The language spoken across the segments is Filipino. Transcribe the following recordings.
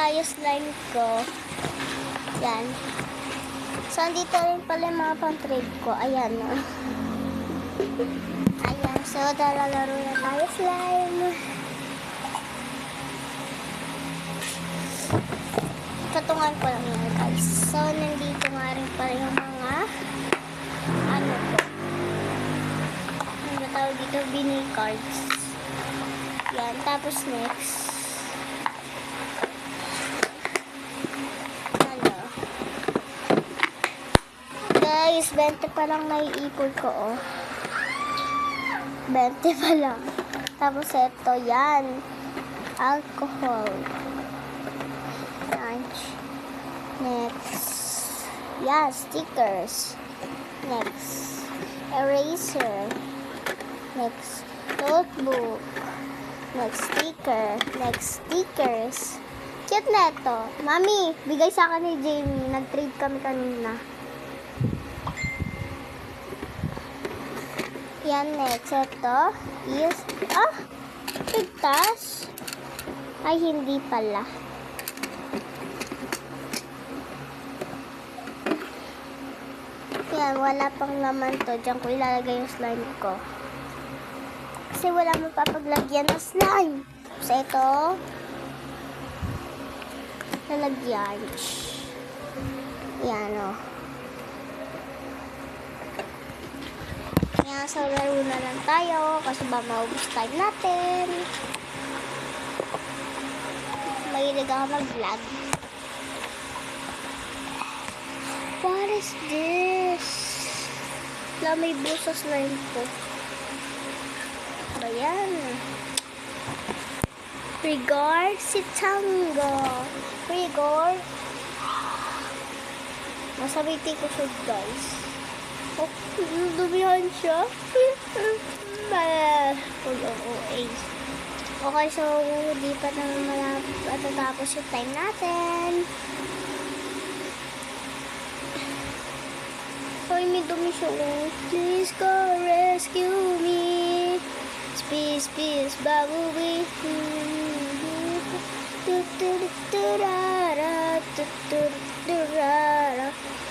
tayo slime ko. Yan. So, andito rin pala yung mga pang-trade ko. Ayan, no? Ayan. So, lalaro na tayo slime. Katungan ko lang yan, guys. So, nandito nga rin pala yung mga ano ko. Ano tawag dito? Vinyl cards. Yan. Tapos next. Ano? Guys, 20 pa lang naiipon ko, oh. 20 pa lang. Tapos ito, yan. Alcohol. Next. Yeah, stickers. Next. Eraser. Next. Notebook. Next sticker. Next stickers. Cute na ito. Mami, bigay sa akin ni Jamie. Nag-trade kami kanina. Yan, next. Ito is, pigtas. Ay, hindi pala. Yan, wala pang laman to. Diyan ko ilalagay yung slime ko. Kasi wala mapapaglagyan ng slime. So, ito. Lalagyan. Yan, o. Yan, so laro na lang tayo. Kasi ba maubos time natin. Mahilig ako mag-vlog. What is this? Wala, may busa slime ko. Ayan. Rigor si Tango. Rigor. Masabiti ko siya, guys. Oh, dumihan siya. Okay, so di pa naman matatapos yung time natin. Ay, may dumi siya. Please go rescue me. Peace, peace, Bumblebee.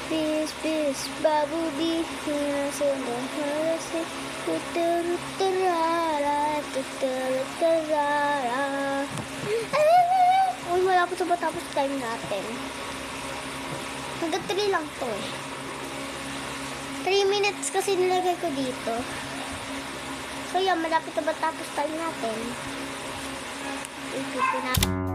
Peace, peace, Bumblebee. Uy, wala po sa matapos time natin. Hanggang 3 lang to eh. 3 minutes kasi nilagay ko dito. So yan, malapit na matapos time natin. Ito na.